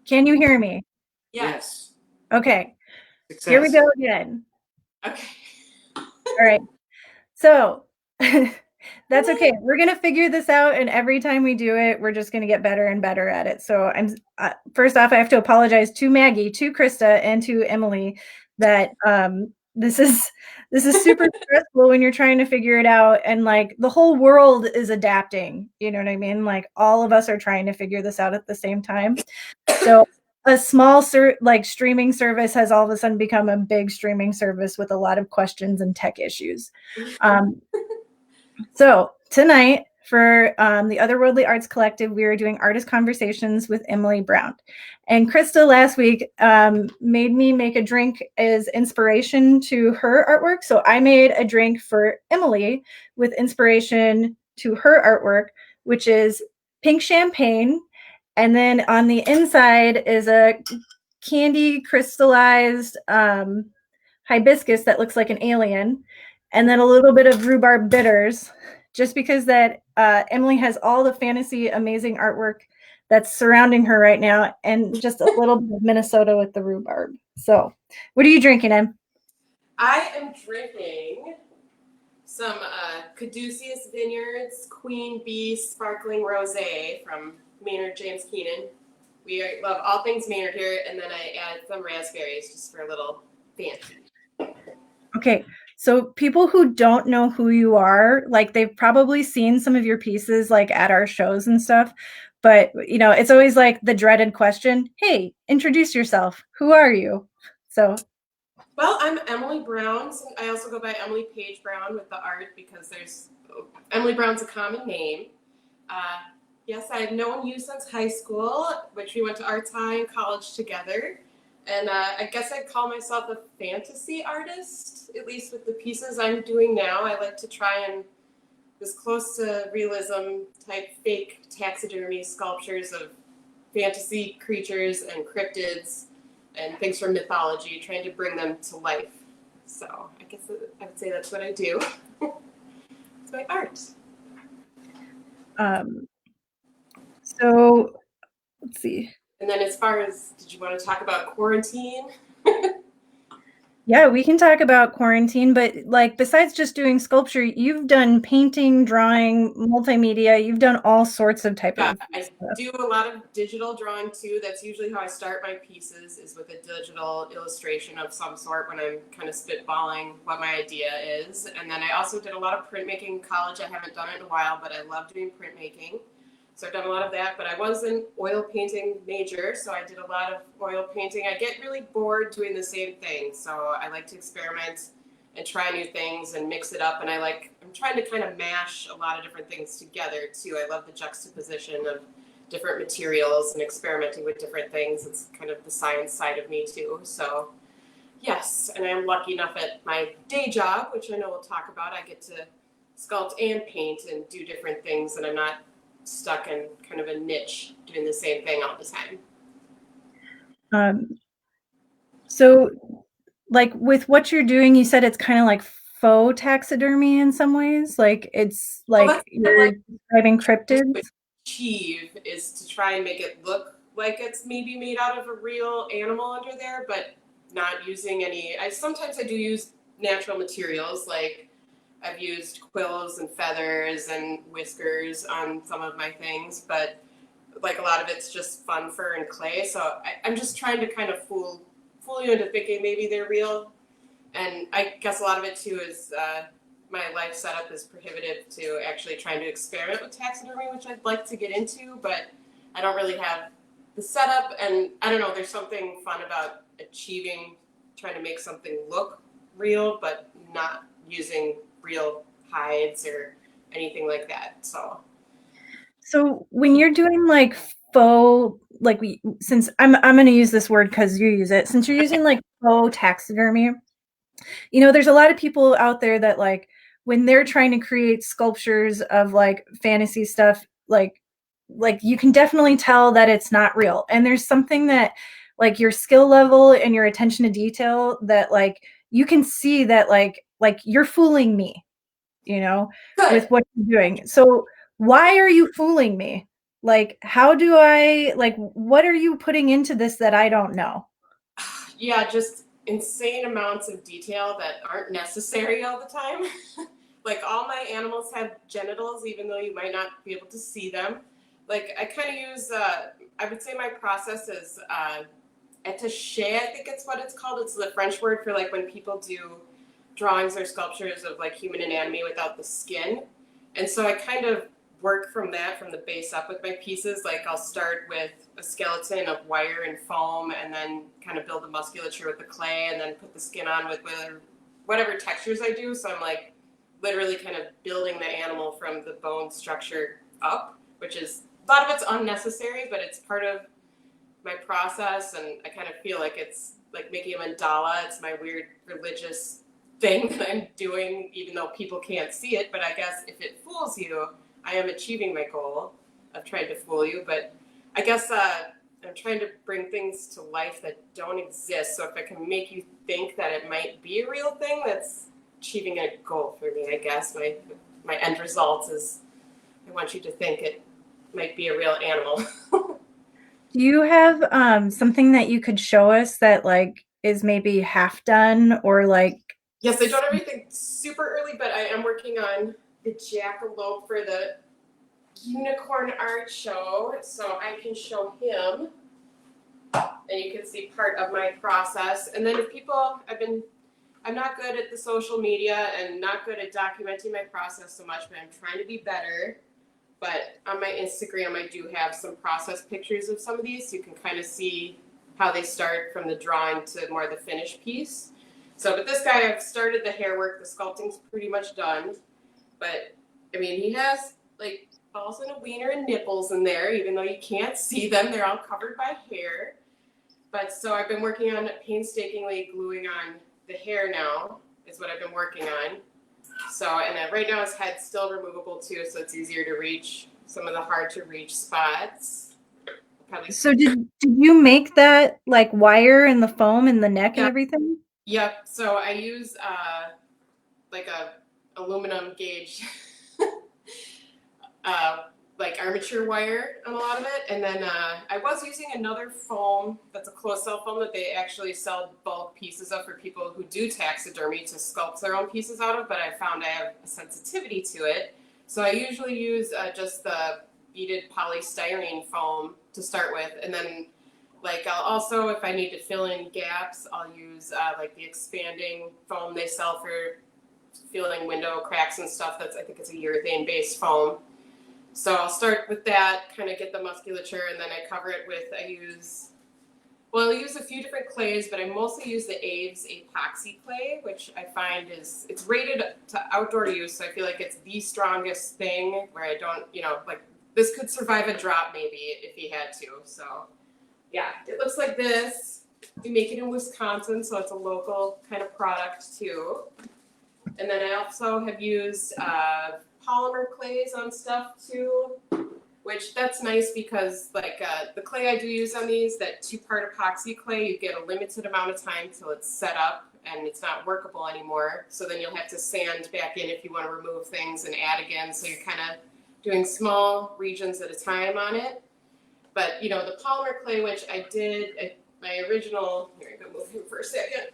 Can you hear me? Yes. Okay, here we Success. go again. Okay. All right. So that's okay. We're going to figure this out. And every time we do it, we're just going to get better and better at it. So first off, I have to apologize to Maggie, to Krista, and to Emily that this is super stressful when you're trying to figure it out. And like the whole world is adapting. You know what I mean? Like all of us are trying to figure this out at the same time. So a small streaming service has all of a sudden become a big streaming service with a lot of questions and tech issues. So tonight for the Otherworldly Arts Collective, we are doing artist conversations with Emily Brown. And Krista last week made me make a drink as inspiration to her artwork. So I made a drink for Emily with inspiration to her artwork, which is pink champagne. And then on the inside is a candy crystallized hibiscus that looks like an alien, and then a little bit of rhubarb bitters, just because that Emily has all the fantasy, amazing artwork that's surrounding her right now, and just a little bit of Minnesota with the rhubarb. So, what are you drinking, Em? I am drinking some Caduceus Vineyards Queen Bee Sparkling Rosé from Maynard James Keenan. We love all things Maynard here, and then I add some raspberries just for a little fancy. Okay, so people who don't know who you are, like they've probably seen some of your pieces like at our shows and stuff, but you know, it's always like the dreaded question, hey, introduce yourself. Who are you? So Well, I'm Emily Brown. I also go by Emily Page Brown with the art because Emily Brown's a common name. Yes, I've known you since high school, which we went to Arts High and college together. And I guess I'd call myself a fantasy artist, at least with the pieces I'm doing now. I like to try and as close to realism type fake taxidermy sculptures of fantasy creatures and cryptids and things from mythology, trying to bring them to life. So I guess I would say that's what I do. It's my art. so let's see. And then as far as, did you want to talk about quarantine? Yeah, we can talk about quarantine, but like besides just doing sculpture, you've done painting, drawing, multimedia, you've done all sorts of type Yeah, of I stuff. do a lot of digital drawing too. That's usually how I start my pieces, is with a digital illustration of some sort when I'm kind of spitballing what my idea is. And then I also did a lot of printmaking in college. I haven't done it in a while, but I love doing printmaking. So I've done a lot of that, but I was an oil painting major, so I did a lot of oil painting. I get really bored doing the same thing, so I like to experiment and try new things and mix it up. And I'm trying to kind of mash a lot of different things together too. I love the juxtaposition of different materials and experimenting with different things. It's kind of the science side of me too. So yes, and I'm lucky enough at my day job, which I know we'll talk about, I get to sculpt and paint and do different things, and I'm not stuck in kind of a niche doing the same thing all the time. So like with what you're doing, you said it's kind of like faux taxidermy in some ways. Like it's Well, like that's kind of you're like describing cryptids. achieve is to try and make it look like it's maybe made out of a real animal under there, but not using any. Sometimes I do use natural materials, like I've used quills and feathers and whiskers on some of my things, but like a lot of it's just fun fur and clay. So I'm just trying to kind of fool you into thinking maybe they're real. And I guess a lot of it too is my life setup is prohibitive to actually trying to experiment with taxidermy, which I'd like to get into, but I don't really have the setup. And I don't know, there's something fun about achieving, trying to make something look real, but not using real hides or anything like that. So when you're doing like faux, like since I'm going to use this word because you use it, since you're using like faux taxidermy, you know, there's a lot of people out there that like when they're trying to create sculptures of like fantasy stuff, like you can definitely tell that it's not real. And there's something that like your skill level and your attention to detail that like you can see that like you're fooling me, you know, Good. with what you're doing. So why are you fooling me? Like, how do I, like, what are you putting into this that I don't know? Yeah, just insane amounts of detail that aren't necessary all the time. Like all my animals have genitals, even though you might not be able to see them. Like I kind of use, I would say my process is attaché, I think it's what it's called. It's the French word for like when people do drawings or sculptures of like human anatomy without the skin. And so I kind of work from that, from the base up with my pieces. Like I'll start with a skeleton of wire and foam and then kind of build the musculature with the clay and then put the skin on with whatever textures I do. So I'm like literally kind of building the animal from the bone structure up, which is a lot of it's unnecessary, but it's part of my process. And I kind of feel like it's like making a mandala. It's my weird religious thing that I'm doing, even though people can't see it. But I guess if it fools you, I am achieving my goal of trying to fool you. But I guess I'm trying to bring things to life that don't exist. So if I can make you think that it might be a real thing, that's achieving a goal for me. I guess my end result is I want you to think it might be a real animal. Do you have something that you could show us that like is maybe half done or like Yes, I don't have everything super early, but I am working on the jackalope for the unicorn art show, so I can show him, and you can see part of my process. And then if people, I'm not good at the social media and not good at documenting my process so much, but I'm trying to be better. But on my Instagram, I do have some process pictures of some of these, so you can kind of see how they start from the drawing to more the finished piece. So, but this guy, I've started the hair work. The sculpting's pretty much done. But, I mean, he has, like, balls and a wiener and nipples in there, even though you can't see them. They're all covered by hair. But, so I've been working on painstakingly gluing on the hair now, is what I've been working on. So, and then right now his head's still removable, too, so it's easier to reach some of the hard-to-reach spots. Probably. So did you make that like wire and the foam and the neck and everything? Yep. So I use like a aluminum gauge, like armature wire on a lot of it, and then I was using another foam that's a closed cell foam that they actually sell bulk pieces of for people who do taxidermy to sculpt their own pieces out of. But I found I have a sensitivity to it, so I usually use just the beaded polystyrene foam to start with, and then like I'll also, if I need to fill in gaps, I'll use like the expanding foam they sell for filling window cracks and stuff. I think it's a urethane based foam. So I'll start with that, kind of get the musculature, and then I cover it with, I use a few different clays, but I mostly use the Aves epoxy clay, which I find it's rated to outdoor use. So I feel like it's the strongest thing where I don't, like this could survive a drop maybe if he had to. So yeah, it looks like this. We make it in Wisconsin, so it's a local kind of product too. And then I also have used polymer clays on stuff too, which that's nice because like the clay I do use on these, that 2-part epoxy clay, you get a limited amount of time till it's set up and it's not workable anymore. So then you'll have to sand back in if you want to remove things and add again. So you're kind of doing small regions at a time on it. But, the polymer clay, which I did, my original, here, I'm going to move him for a second.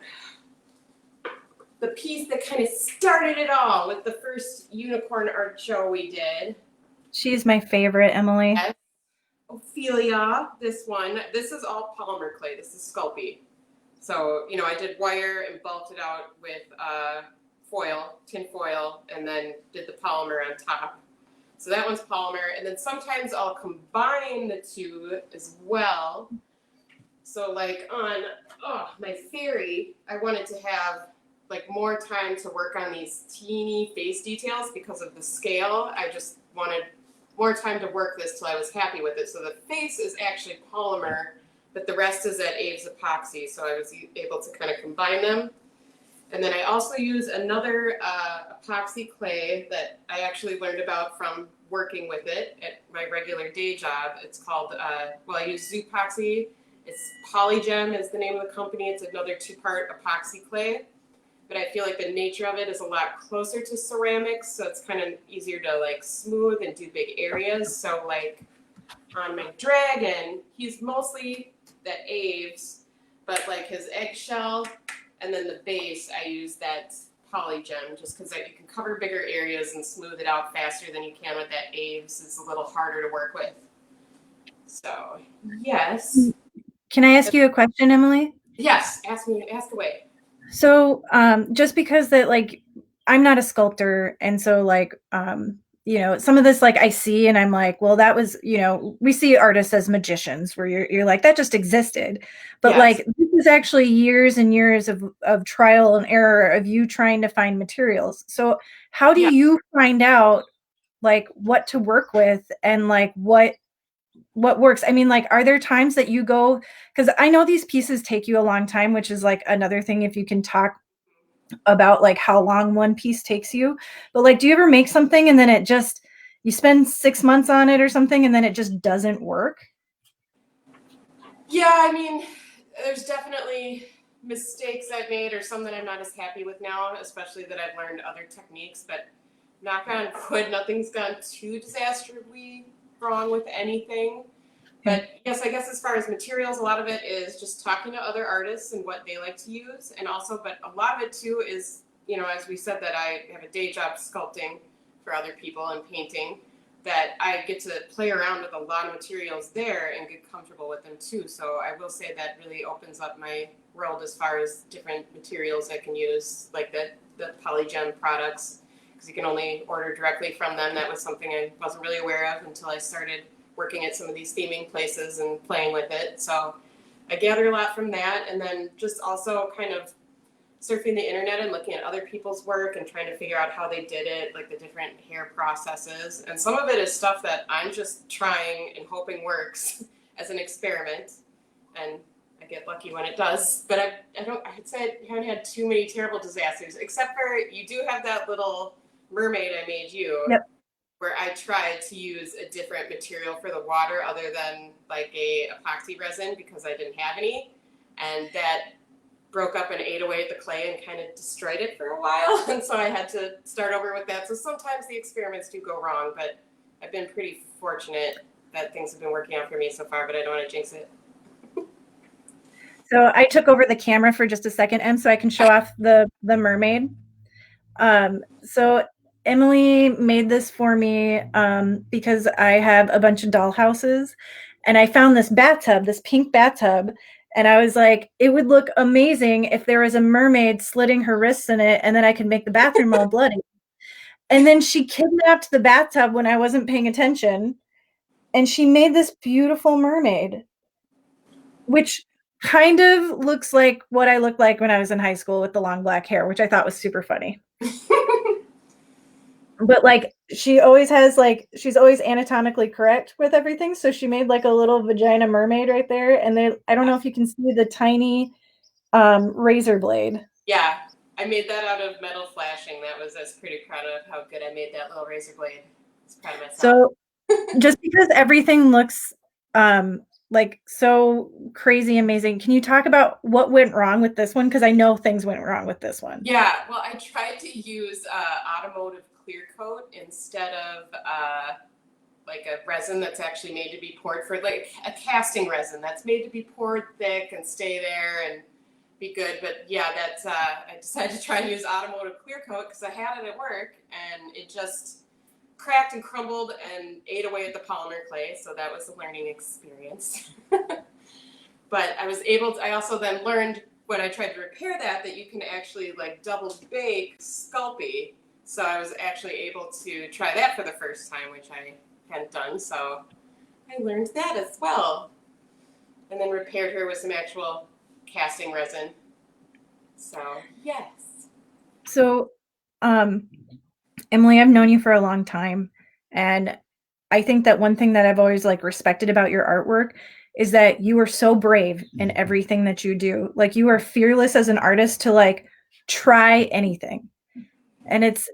The piece that kind of started it all with the first unicorn art show we did. She's my favorite, Emily. Yes. Ophelia, this one. This is all polymer clay. This is Sculpey. So, I did wire and bulked it out with tin foil, and then did the polymer on top. So that one's polymer, and then sometimes I'll combine the two as well. So like on my fairy, I wanted to have like more time to work on these teeny face details because of the scale. I just wanted more time to work this till I was happy with it. So the face is actually polymer, but the rest is at Aves epoxy. So I was able to kind of combine them. And then I also use another epoxy clay that I actually learned about from working with it at my regular day job. It's called, I use Zoopoxy. It's Polygem is the name of the company. It's another 2-part epoxy clay. But I feel like the nature of it is a lot closer to ceramics, so it's kind of easier to like smooth and do big areas. So like on my dragon, he's mostly the Aves, but like his eggshell and then the base, I use that polygem just because you can cover bigger areas and smooth it out faster than you can with that Aves. It's a little harder to work with. So, yes. Can I ask you a question, Emily? Yes, ask away. So, just because that, like, I'm not a sculptor, and so, like, some of this, like, I see, and I'm like, well, that was, we see artists as magicians, where you're like, that just existed, but Yes. like, this is actually years and years of trial and error of you trying to find materials. So, how do you find out, like, what to work with, and like what works? I mean, like, are there times that you go, because I know these pieces take you a long time, which is like another thing, if you can talk about like how long one piece takes you, but like, do you ever make something and then you spend 6 months on it or something and then it just doesn't work? Yeah, I mean, there's definitely mistakes I've made or some that I'm not as happy with now, especially that I've learned other techniques, but knock on wood, nothing's gone too disastrously wrong with anything. But yes, I guess as far as materials, a lot of it is just talking to other artists and what they like to use. And also, but a lot of it too is, as we said, that I have a day job sculpting for other people and painting, that I get to play around with a lot of materials there and get comfortable with them too. So I will say that really opens up my world as far as different materials I can use, like the polygem products, because you can only order directly from them. That was something I wasn't really aware of until I started working at some of these theming places and playing with it. So I gather a lot from that, and then just also kind of surfing the internet and looking at other people's work and trying to figure out how they did it, like the different hair processes. And some of it is stuff that I'm just trying and hoping works as an experiment. And I get lucky when it does. But I'd say I haven't had too many terrible disasters, except for you do have that little mermaid I made you. Yep. Where I tried to use a different material for the water other than like a epoxy resin because I didn't have any. And that broke up and ate away at the clay and kind of destroyed it for a while. And so I had to start over with that. So sometimes the experiments do go wrong, but I've been pretty fortunate that things have been working out for me so far, but I don't want to jinx it. So I took over the camera for just a second, Em, so I can show off the mermaid. So Emily made this for me because I have a bunch of doll houses, and I found this bathtub, this pink bathtub, and I was like, it would look amazing if there was a mermaid slitting her wrists in it, and then I could make the bathroom all bloody. And then she kidnapped the bathtub when I wasn't paying attention, and she made this beautiful mermaid, which kind of looks like what I looked like when I was in high school with the long black hair, which I thought was super funny. But like, she's always anatomically correct with everything, so she made like a little vagina mermaid right there. And I don't know if you can see the tiny razor blade. Yeah, I made that out of metal flashing. I was pretty proud of how good I made that little razor blade. I was proud of myself. So just because everything looks like so crazy amazing, can you talk about what went wrong with this one? Because I know things went wrong with this one. Yeah, well, I tried to use automotive clear coat instead of like a resin that's actually made to be poured for, like a casting resin that's made to be poured thick and stay there and be good. But yeah, that's I decided to try and use automotive clear coat because I had it at work and it just cracked and crumbled and ate away at the polymer clay. So that was a learning experience. But I also then learned when I tried to repair that you can actually like double bake Sculpey. So I was actually able to try that for the first time, which I hadn't done. So I learned that as well. And then repaired her with some actual casting resin. So, yes. So, Emily, I've known you for a long time, and I think that one thing that I've always like respected about your artwork is that you are so brave in everything that you do. Like, you are fearless as an artist to like try anything. And it's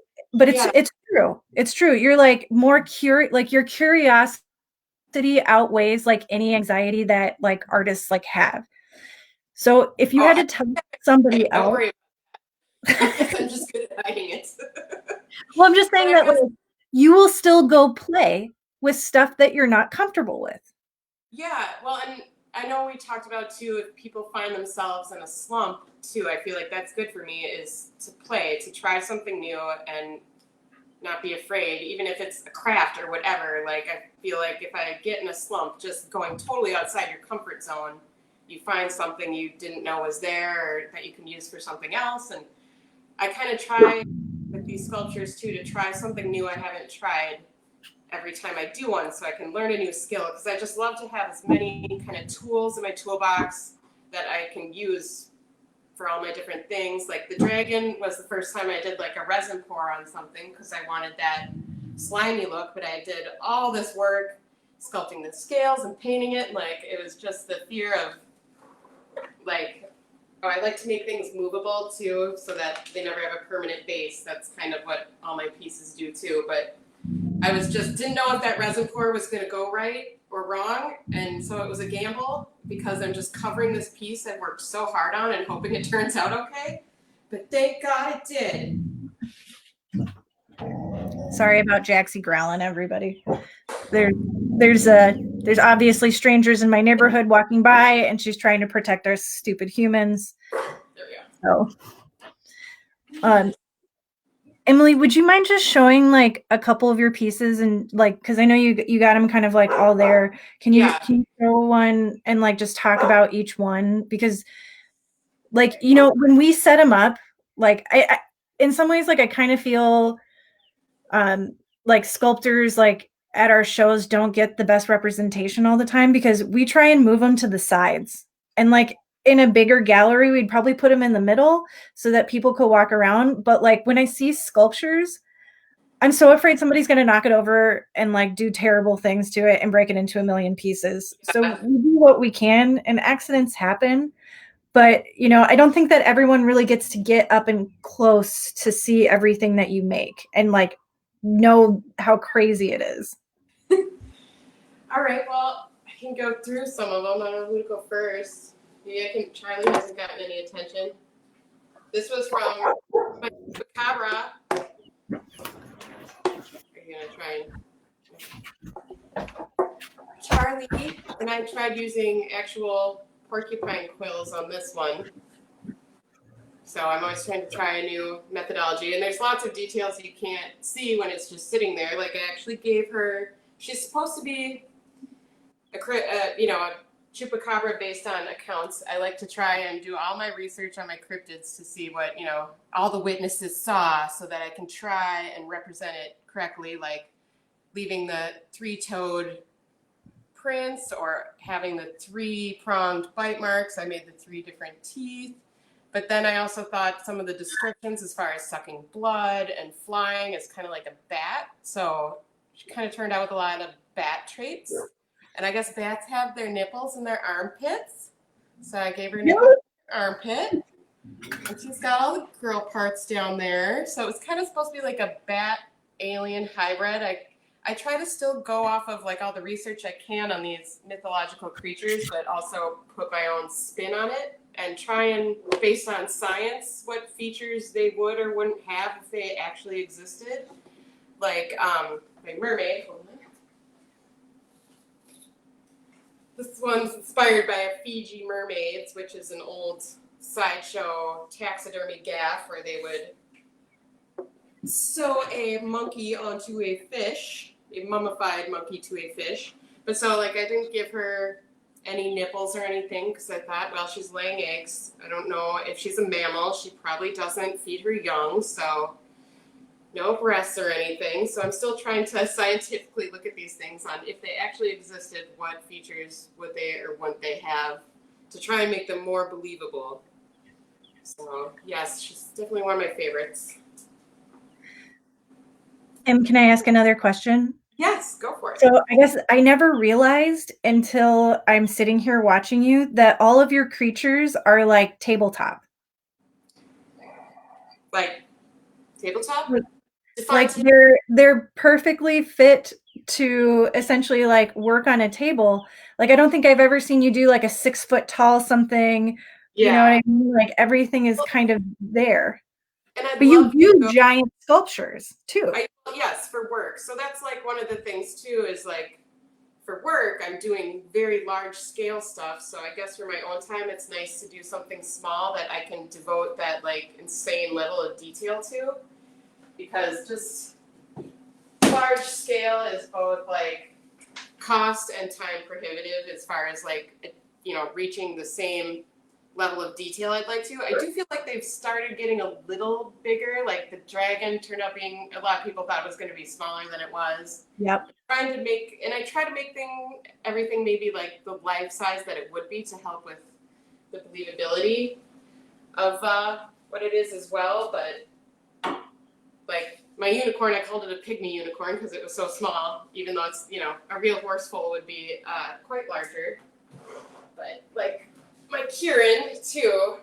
true. It's true. You're like more curious, like your curiosity outweighs like any anxiety that like artists like have. So if you had to tell somebody else, I'm just good at hiding it. well, I'm just saying that like, you will still go play with stuff that you're not comfortable with. Yeah, well, and I know we talked about too, if people find themselves in a slump too, I feel like that's good for me is to play, to try something new and not be afraid, even if it's a craft or whatever. Like, I feel like if I get in a slump, just going totally outside your comfort zone, you find something you didn't know was there or that you can use for something else. And I kind of try with these sculptures too to try something new I haven't tried every time I do one so I can learn a new skill, because I just love to have as many kind of tools in my toolbox that I can use for all my different things. Like the dragon was the first time I did like a resin pour on something because I wanted that slimy look, but I did all this work sculpting the scales and painting it. Like it was just the fear of like, oh, I like to make things movable too so that they never have a permanent base. That's kind of what all my pieces do too. But I was just didn't know if that resin pour was going to go right or wrong, and so it was a gamble because I'm just covering this piece I've worked so hard on and hoping it turns out okay. But thank God it did. Sorry about Jaxie growling, everybody. There's obviously strangers in my neighborhood walking by, and she's trying to protect our stupid humans. There we go. So, Emily, would you mind just showing like a couple of your pieces and like, because I know you got them kind of like all there. Can you show one and like just talk about each one? Because like, you know, when we set them up, like I in some ways, like I kind of feel like sculptors like at our shows don't get the best representation all the time because we try and move them to the sides. And like in a bigger gallery, we'd probably put them in the middle so that people could walk around. But like when I see sculptures, I'm so afraid somebody's going to knock it over and like do terrible things to it and break it into a million pieces. So we do what we can and accidents happen. But, you know, I don't think that everyone really gets to get up and close to see everything that you make and like know how crazy it is. All right, well, I can go through some of them. I don't know who to go first. Maybe Charlie hasn't gotten any attention. This was from my Cabra. Are you gonna try and Charlie and I tried using actual porcupine quills on this one. So I'm always trying to try a new methodology, and there's lots of details you can't see when it's just sitting there. Like I actually gave her, she's supposed to be a chupacabra based on accounts. I like to try and do all my research on my cryptids to see what, all the witnesses saw so that I can try and represent it correctly, like leaving the three-toed prints or having the three-pronged bite marks. I made the three different teeth. But then I also thought some of the descriptions as far as sucking blood and flying is kind of like a bat. So she kind of turned out with a lot of bat traits. And I guess bats have their nipples in their armpits. So I gave her a nipple in her armpit. And she's got all the girl parts down there. So it was kind of supposed to be like a bat alien hybrid. I try to still go off of like all the research I can on these mythological creatures, but also put my own spin on it and try and, based on science, what features they would or wouldn't have if they actually existed. Like my mermaid. This one's inspired by a Fiji Mermaids, which is an old sideshow taxidermy gaff where they would sew a monkey onto a fish, a mummified monkey to a fish. But so like I didn't give her any nipples or anything because I thought, well, she's laying eggs. I don't know if she's a mammal. She probably doesn't feed her young, so no breasts or anything. So I'm still trying to scientifically look at these things on if they actually existed, what features would they or wouldn't they have to try and make them more believable. So yes, she's definitely one of my favorites. Can I ask another question? Yes, go for it. So I guess I never realized until I'm sitting here watching you that all of your creatures are like tabletop. Like tabletop? Like they're perfectly fit to essentially like work on a table. Like I don't think I've ever seen you do like a 6 foot tall something. Yeah. You know what I mean? Like everything is kind of there. But you do giant sculptures too. Yes, for work. So that's like one of the things too is like for work, I'm doing very large scale stuff. So I guess for my own time, it's nice to do something small that I can devote that like insane level of detail to, because just large scale is both like cost and time prohibitive as far as like, you know, reaching the same level of detail I'd like to. I do feel like they've started getting a little bigger. Like the dragon turned out being, a lot of people thought it was going to be smaller than it was. Yep. Trying to make, and I try to make everything maybe like the life size that it would be to help with the believability of what it is as well. But like my unicorn, I called it a pygmy unicorn because it was so small, even though it's, you know, a real horseful would be quite larger. But like my Kieran too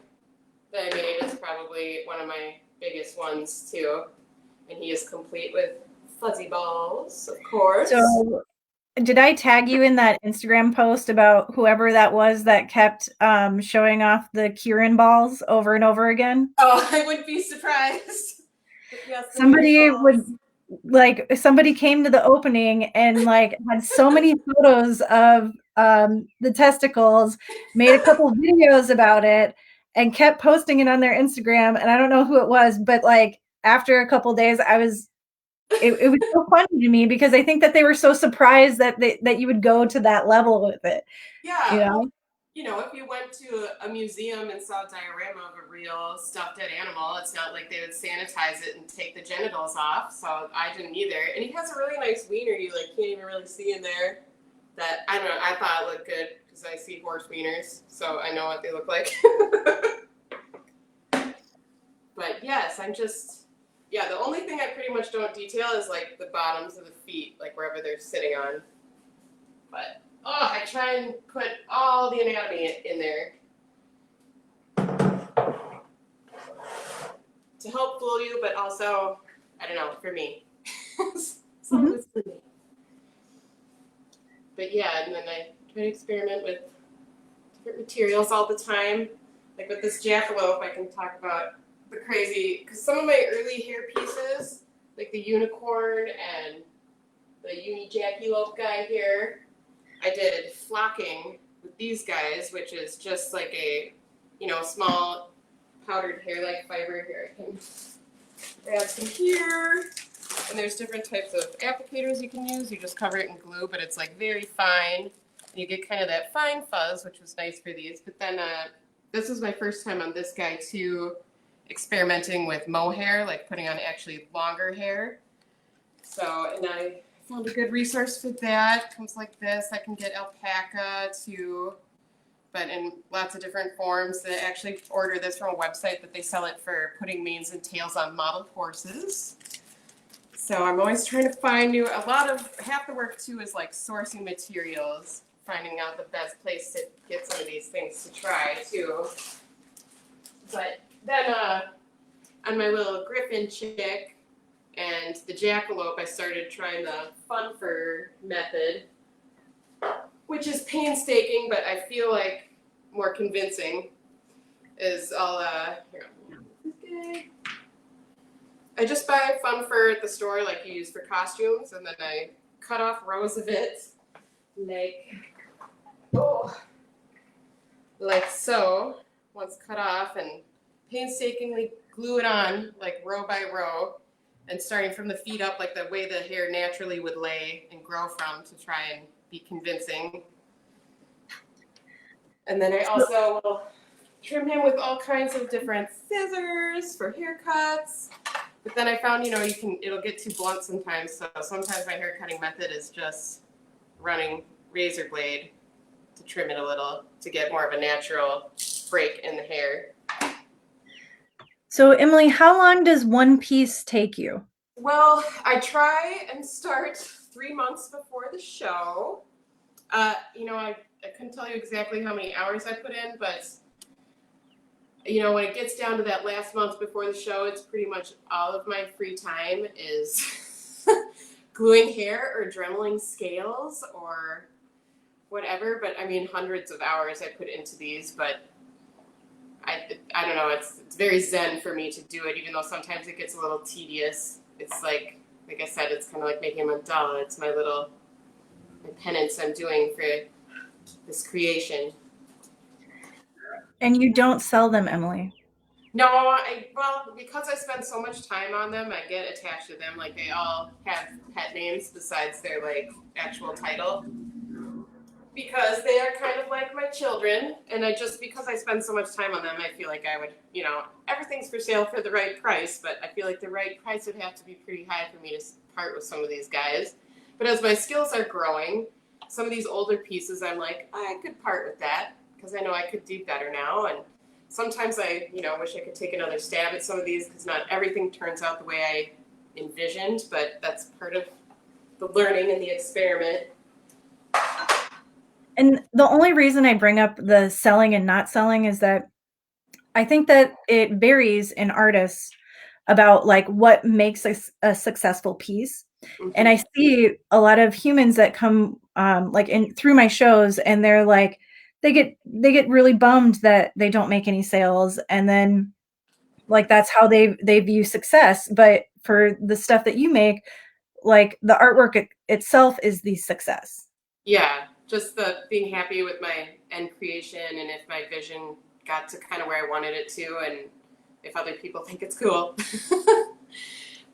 that I made is probably one of my biggest ones too, and he is complete with fuzzy balls, of course. So did I tag you in that Instagram post about whoever that was that kept showing off the Kieran balls over and over again? Oh, I wouldn't be surprised. Yes, somebody came to the opening and like had so many photos of the testicles, made a couple of videos about it, and kept posting it on their Instagram. And I don't know who it was, but like after a couple of days, it was so funny to me because I think that they were so surprised that you would go to that level with it. Yeah. You know? Well, you know, if you went to a museum and saw a diorama of a real stuffed dead animal, it's not like they would sanitize it and take the genitals off. So I didn't either. And he has a really nice wiener you like can't even really see in there. That, I don't know, I thought it looked good because I see horse wieners, so I know what they look like. But yes, the only thing I pretty much don't detail is like the bottoms of the feet, like wherever they're sitting on. But I try and put all the anatomy in there to help fool you, but also, I don't know, for me. Some of it's for me. But yeah, and then I try to experiment with different materials all the time. Like with this jackalope, I can talk about the crazy, because some of my early hair pieces, like the unicorn and the uni-jackalope guy here, I did flocking with these guys, which is just like a, you know, small powdered hair-like fiber. Here, I can grab some here. And there's different types of applicators you can use. You just cover it in glue, but it's like very fine. You get kind of that fine fuzz, which was nice for these. But then this was my first time on this guy too, experimenting with mohair, like putting on actually longer hair. So, and I found a good resource for that. It comes like this. I can get alpaca too, but in lots of different forms. They actually order this from a website, but they sell it for putting manes and tails on modeled horses. So I'm always trying to find half the work too is like sourcing materials, finding out the best place to get some of these things to try too. But then on my little griffin chick and the jackalope, I started trying the fun fur method, which is painstaking, but I feel like more convincing. Is I just buy fun fur at the store like you use for costumes, and then I cut off rows of it, like so, once cut off, and painstakingly glue it on like row by row, and starting from the feet up like the way the hair naturally would lay and grow from to try and be convincing. And then I also will trim him with all kinds of different scissors for haircuts. But then I found, it'll get too blunt sometimes. So sometimes my hair cutting method is just running razor blade to trim it a little to get more of a natural break in the hair. So Emily, how long does one piece take you? Well, I try and start 3 months before the show. I couldn't tell you exactly how many hours I put in, but when it gets down to that last month before the show, it's pretty much all of my free time is gluing hair or dremeling scales or whatever. But I mean, hundreds of hours I put into these, but I don't know. It's very zen for me to do it, even though sometimes it gets a little tedious. It's like I said, it's kind of like making a mandala. It's my little penance I'm doing for this creation. And you don't sell them, Emily? No, well, because I spend so much time on them, I get attached to them. Like, they all have pet names besides their, like, actual title. Because they are kind of like my children, and because I spend so much time on them, I feel like I would, everything's for sale for the right price, but I feel like the right price would have to be pretty high for me to part with some of these guys. But as my skills are growing, some of these older pieces, I'm like, I could part with that, because I know I could do better now. And sometimes I, wish I could take another stab at some of these, because not everything turns out the way I envisioned, but that's part of the learning and the experiment. And the only reason I bring up the selling and not selling is that I think that it varies in artists about like what makes a successful piece. Mm-hmm. And I see a lot of humans that come like through my shows, and they're like, they get really bummed that they don't make any sales, and then like that's how they view success. But for the stuff that you make, like the artwork itself is the success. Yeah, just the being happy with my end creation, and if my vision got to kind of where I wanted it to, and if other people think it's cool.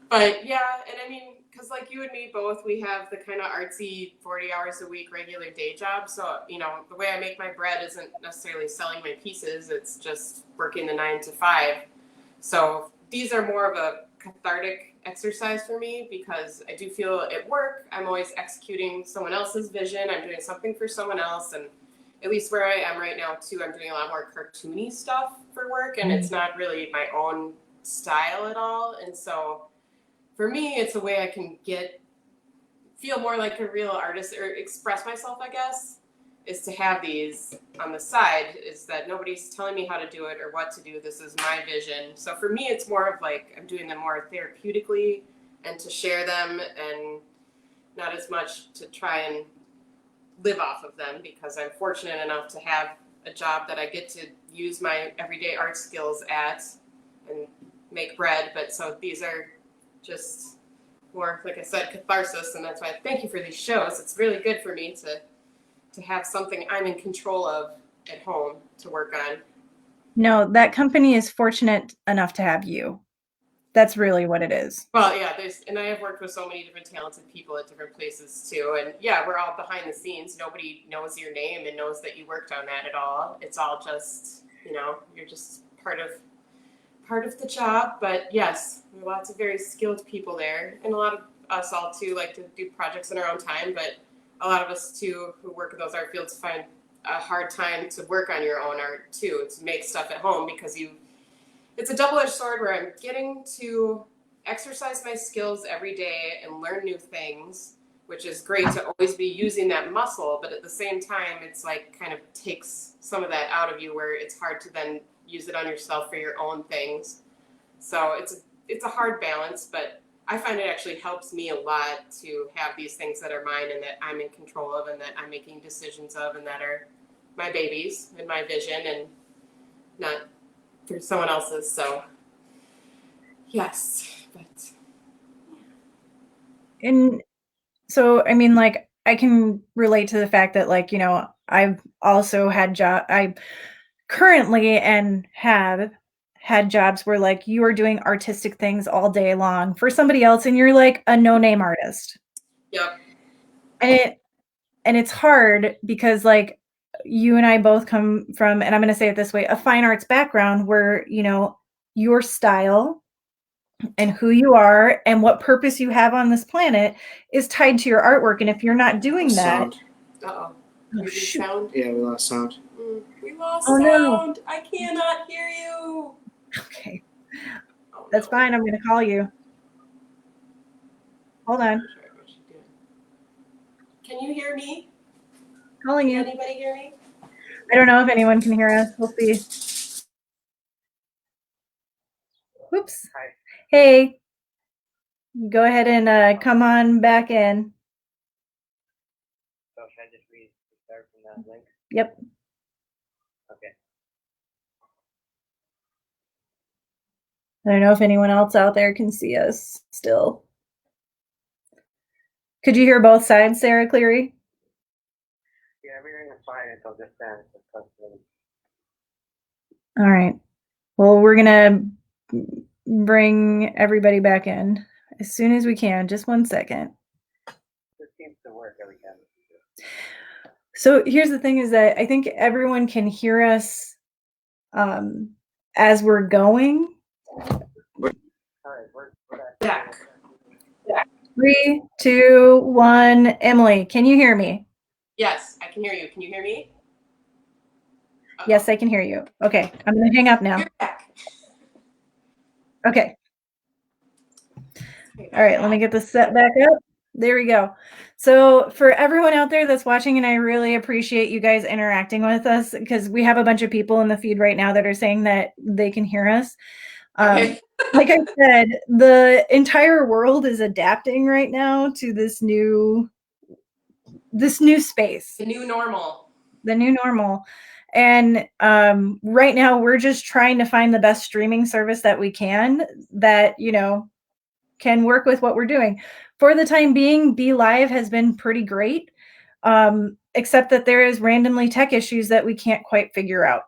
But yeah, and I mean, because like you and me both, we have the kind of artsy 40 hours a week regular day job. So, the way I make my bread isn't necessarily selling my pieces, it's just working the 9 to 5. So these are more of a cathartic exercise for me, because I do feel at work, I'm always executing someone else's vision. I'm doing something for someone else. And at least where I am right now too, I'm doing a lot more cartoony stuff for work, and it's not really my own style at all. And so for me, it's a way I can feel more like a real artist, or express myself, I guess, is to have these on the side, is that nobody's telling me how to do it or what to do. This is my vision. So for me, it's more of like I'm doing them more therapeutically and to share them, and not as much to try and live off of them, because I'm fortunate enough to have a job that I get to use my everyday art skills at and make bread. But so these are just more, like I said, catharsis, and that's why I thank you for these shows. It's really good for me to have something I'm in control of at home to work on. No, that company is fortunate enough to have you. That's really what it is. Well, yeah, and I have worked with so many different talented people at different places too. And yeah, we're all behind the scenes. Nobody knows your name and knows that you worked on that at all. It's all just, you're just part of the job. But yes, there are lots of very skilled people there, and a lot of us all too like to do projects in our own time. But a lot of us too who work in those art fields find a hard time to work on your own art too, to make stuff at home, because it's a double-edged sword where I'm getting to exercise my skills every day and learn new things, which is great to always be using that muscle. But at the same time, it's like kind of takes some of that out of you, where it's hard to then use it on yourself for your own things. So it's a hard balance, but I find it actually helps me a lot to have these things that are mine and that I'm in control of and that I'm making decisions of and that are my babies and my vision, and not through someone else's. So yes, but And so, I mean, like, I can relate to the fact that, like, I've also had I currently and have had jobs where like you are doing artistic things all day long for somebody else, and you're like a no-name artist. yep. And it's hard because like you and I both come from, and I'm going to say it this way, a fine arts background where, your style and who you are and what purpose you have on this planet is tied to your artwork. And if you're not doing that, Uh-oh. oh, shoot. Sound? Yeah, we lost sound. We lost Oh, sound. no. I cannot hear you. Okay. Oh, That's no. fine. I'm going to call you. Hold on. Can you hear me? Calling Can you. anybody hear me? I don't know if anyone can hear us. We'll see. Whoops. Hi. Hey, go ahead and come on back in. So should I just restart from that link? Yep. Okay. I don't know if anyone else out there can see us still. Could you hear both sides, Sarah Cleary? fine until just then. All right. Well, we're gonna bring everybody back in as soon as we can. Just 1 second. This seems to work every time. So here's the thing is that I think everyone can hear us as we're going. All right, we're Back. 3, 2, 1. Emily, can you hear me? Yes, I can hear you. Can you hear me? Yes, I can hear you. Okay, I'm gonna hang up now. You're back. Okay. All right, let me get this set back up. There we go. So for everyone out there that's watching, and I really appreciate you guys interacting with us because we have a bunch of people in the feed right now that are saying that they can hear us. Okay. Like I said, the entire world is adapting right now to this new space. The new normal. The new normal. And right now we're just trying to find the best streaming service that we can that, can work with what we're doing. For the time being, Be Live has been pretty great, except that there is randomly tech issues that we can't quite figure out.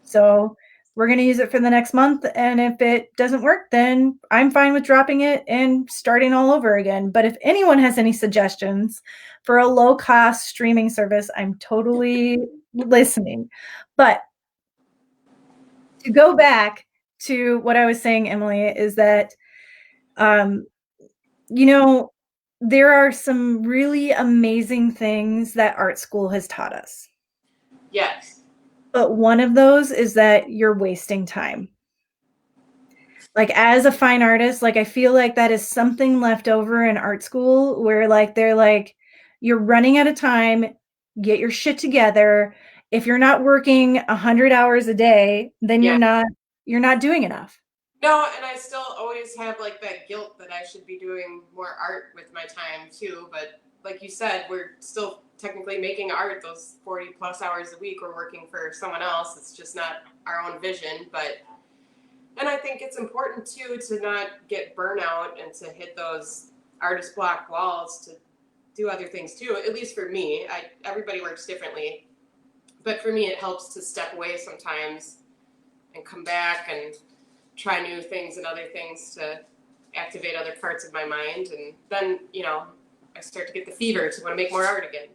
So we're going to use it for the next month. And if it doesn't work, then I'm fine with dropping it and starting all over again. But if anyone has any suggestions for a low-cost streaming service, I'm totally listening. But to go back to what I was saying, Emily, is that there are some really amazing things that art school has taught us. Yes. But one of those is that you're wasting time. Like as a fine artist, like I feel like that is something left over in art school where like they're like, you're running out of time, get your shit together. If you're not working 100 hours a day, then you're not doing enough. No, and I still always have like that guilt that I should be doing more art with my time too. But like you said, we're still technically making art those 40 plus hours a week. We're working for someone else. It's just not our own vision. And I think it's important too to not get burnout and to hit those artist block walls to do other things too. At least for me, everybody works differently. But for me, it helps to step away sometimes and come back and try new things and other things to activate other parts of my mind. And then, I start to get the fever to want to make more art again.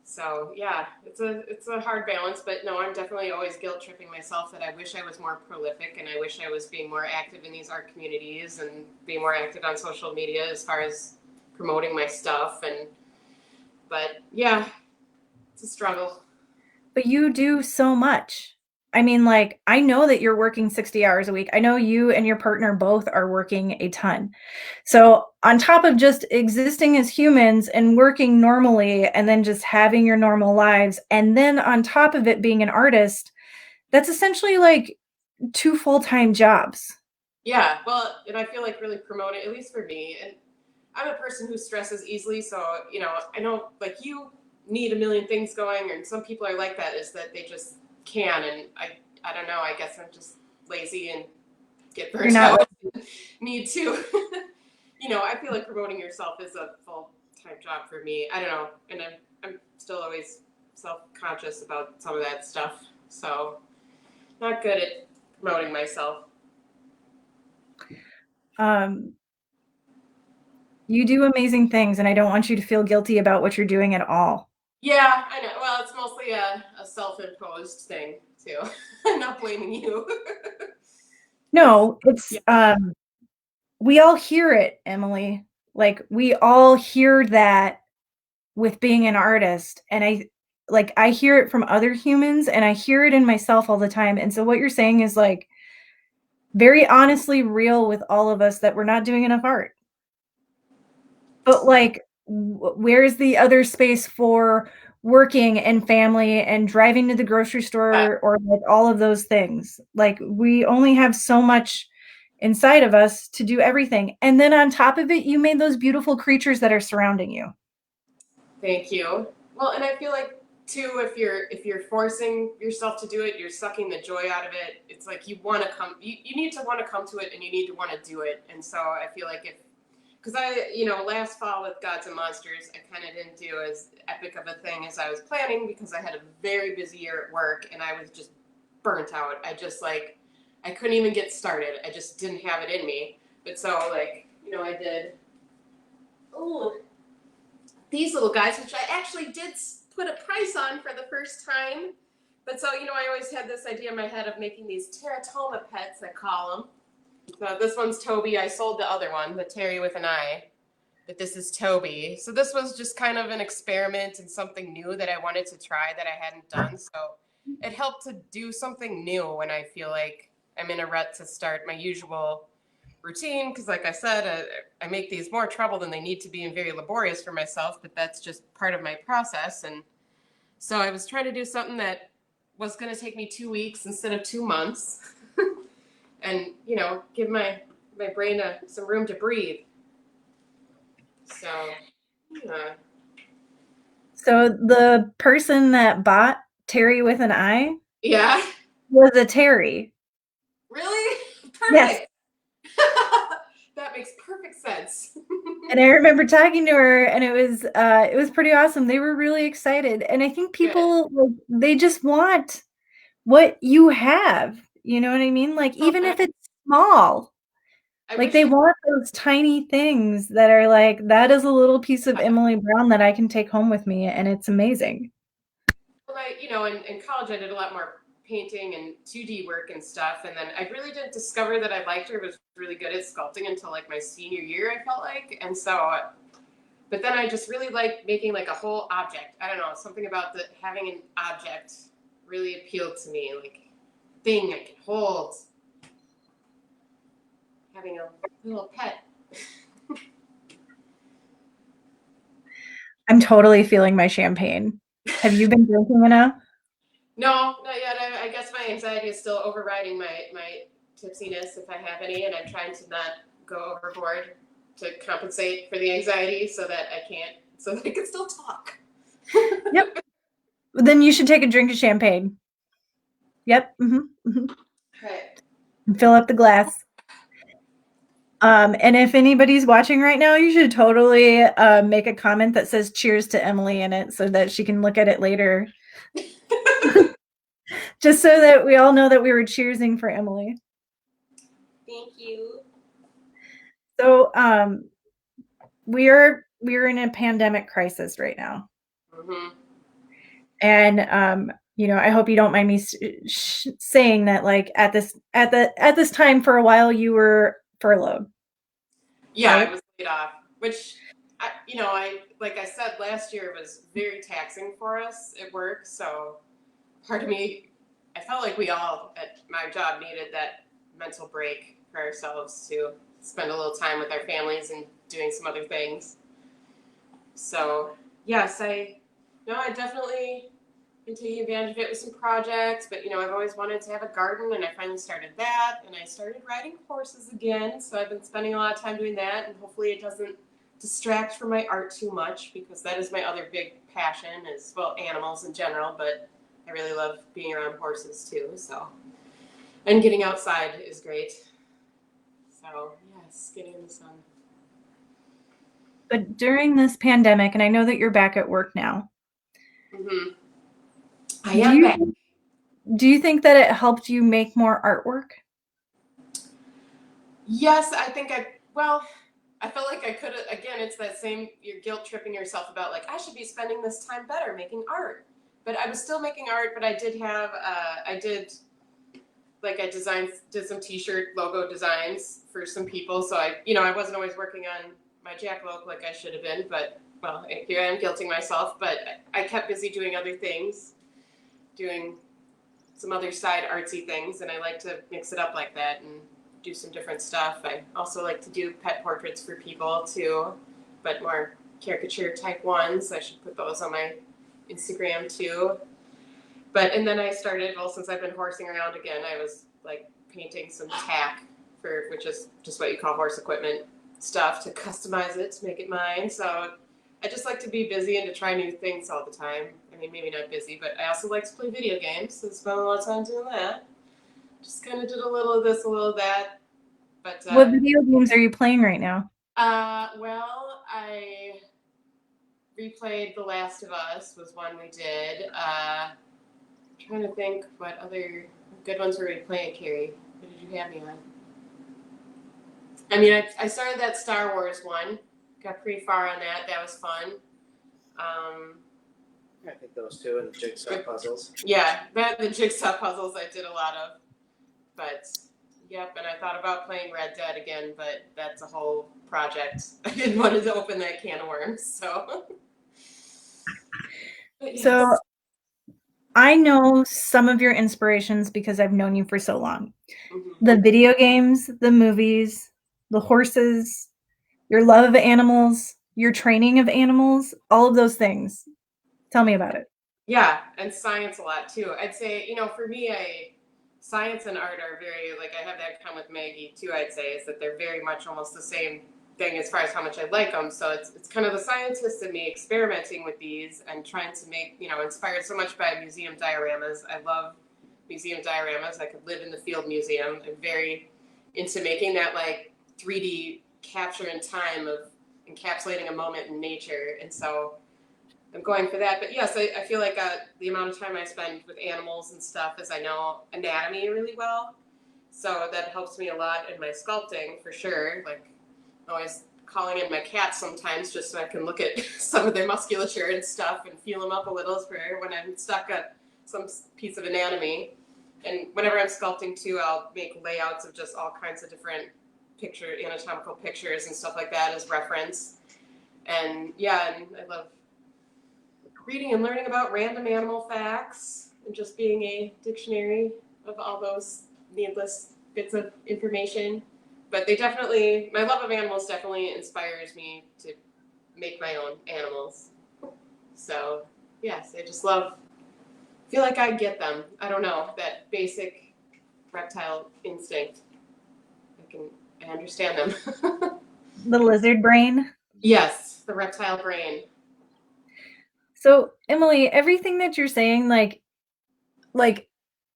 So yeah, it's a hard balance, but no, I'm definitely always guilt tripping myself that I wish I was more prolific and I wish I was being more active in these art communities and being more active on social media as far as promoting my stuff. But yeah, it's a struggle. But you do so much. I mean, like, I know that you're working 60 hours a week. I know you and your partner both are working a ton. So on top of just existing as humans and working normally and then just having your normal lives, and then on top of it being an artist, that's essentially like 2 full-time jobs. Yeah, well, and I feel like really promoting, at least for me, and I'm a person who stresses easily, so, I know, like, you need a million things going, and some people are like that, is that they just can, and I don't know, I guess I'm just lazy and get burnt out. Need to. I feel like promoting yourself is a full-time job for me. I don't know, and I'm still always self-conscious about some of that stuff, so not good at promoting myself. You do amazing things, and I don't want you to feel guilty about what you're doing at all. Yeah, I know. Well, it's mostly a self-imposed thing, too. I'm not blaming you. No, it's we all hear it, Emily. Like we all hear that with being an artist, and I hear it from other humans and I hear it in myself all the time. And so what you're saying is like very honestly real with all of us that we're not doing enough art. But like where's the other space for working and family and driving to the grocery store or like all of those things? Like we only have so much inside of us to do everything. And then on top of it, you made those beautiful creatures that are surrounding you. Thank you. Well, and I feel like too, if you're forcing yourself to do it, you're sucking the joy out of it. It's like you want to come, you need to want to come to it, and you need to want to do it. And so I feel like because last fall with Gods and Monsters, I kind of didn't do as epic of a thing as I was planning because I had a very busy year at work and I was just burnt out. I just I couldn't even get started. I just didn't have it in me. But so I did these little guys, which I actually did put a price on for the first time. But so I always had this idea in my head of making these teratoma pets, I call them. So this one's Toby. I sold the other one, the Terry with an eye. But this is Toby. So this was just kind of an experiment and something new that I wanted to try that I hadn't done. So it helped to do something new when I feel like I'm in a rut to start my usual routine. Because like I said, I make these more trouble than they need to be and very laborious for myself. But that's just part of my process. And so I was trying to do something that was going to take me 2 weeks instead of 2 months. And, give my brain some room to breathe. So, yeah. So the person that bought Terry with an eye Yeah. was a Terry. Really? Perfect. Yes. That makes perfect sense. And I remember talking to her, and it was pretty awesome. They were really excited, and I think people they just want what you have. You know what I mean? Like even if it's small, like they want those tiny things that are like that is a little piece of Emily Brown that I can take home with me, and it's amazing. Well, in college I did a lot more painting and 2D work and stuff, and then I really didn't discover that I liked or was really good at sculpting until like my senior year, I felt like. And so but then I just really liked making like a whole object. I don't know, something about having an object really appealed to me, like thing I can hold, having a little pet. I'm totally feeling my champagne. Have you been drinking enough? No, not yet. I guess my anxiety is still overriding my tipsiness, if I have any, and I'm trying to not go overboard to compensate for the anxiety so that I can still talk. Yep. Then you should take a drink of champagne. Yep. Mm-hmm. Mm-hmm. Right. And fill up the glass. And if anybody's watching right now, you should totally make a comment that says cheers to Emily in it so that she can look at it later. Just so that we all know that we were cheersing for Emily. Thank you. So we're in a pandemic crisis right now. Mm-hmm. And I hope you don't mind me saying that like at this time for a while you were furloughed. Yeah, right? I was laid off, which I like I said last year was very taxing for us at work. So part of me, I felt like we all at my job needed that mental break for ourselves to spend a little time with our families and doing some other things. So yes, I definitely been taking advantage of it with some projects, but I've always wanted to have a garden, and I finally started that, and I started riding horses again. So I've been spending a lot of time doing that, and hopefully it doesn't distract from my art too much, because that is my other big passion is, well, animals in general, but I really love being around horses too. So, and getting outside is great. So yes, getting in the sun. But during this pandemic, and I know that you're back at work now. Mm-hmm. I am back. Do you think that it helped you make more artwork? Yes, I think I felt like I could have, again, it's that same, you're guilt tripping yourself about like, I should be spending this time better making art. But I was still making art, but I did have, I did some t-shirt logo designs for some people. So I wasn't always working on my jackalope like I should have been, but well, here I am guilting myself, but I kept busy doing other things, doing some other side artsy things, and I like to mix it up like that and do some different stuff. I also like to do pet portraits for people too, but more caricature type ones. I should put those on my Instagram too. And then I started, since I've been horsing around again, I was like painting some tack which is just what you call horse equipment stuff, to customize it, to make it mine. So I just like to be busy and to try new things all the time. I mean, maybe not busy, but I also like to play video games, so spend a lot of time doing that. Just kind of did a little of this, a little of that. But what video games are you playing right now? Well, I replayed The Last of Us was one we did. Trying to think what other good ones were we playing, Carrie? What did you have me on? I mean, I started that Star Wars one. Got pretty far on that. That was fun. I think those two and the jigsaw puzzles. Yeah, the jigsaw puzzles I did a lot of. But, yep, and I thought about playing Red Dead again, but that's a whole project. I didn't want to open that can of worms, so. But yes. So I know some of your inspirations because I've known you for so long. Mm-hmm. The video games, the movies, the horses, your love of animals, your training of animals, all of those things. Tell me about it. Yeah, and science a lot too. I'd say, for me, science and art are very, like, I have that come with Maggie too, I'd say, is that they're very much almost the same thing as far as how much I like them. So it's kind of the scientist in me experimenting with these and trying to make, inspired so much by museum dioramas. I love museum dioramas. I could live in the Field Museum. I'm very into making that, like, 3D capture in time of encapsulating a moment in nature. And so I'm going for that. But yes, I feel like the amount of time I spend with animals and stuff is I know anatomy really well. So that helps me a lot in my sculpting for sure. Like, I'm always calling in my cats sometimes just so I can look at some of their musculature and stuff and feel them up a little for when I'm stuck at some piece of anatomy. And whenever I'm sculpting too, I'll make layouts of just all kinds of different anatomical pictures and stuff like that as reference. And yeah, and I love reading and learning about random animal facts and just being a dictionary of all those needless bits of information. But my love of animals definitely inspires me to make my own animals. So yes, I just feel like I get them. I don't know, that basic reptile instinct. I understand them. The lizard brain. Yes, the reptile brain. So, Emily, everything that you're saying,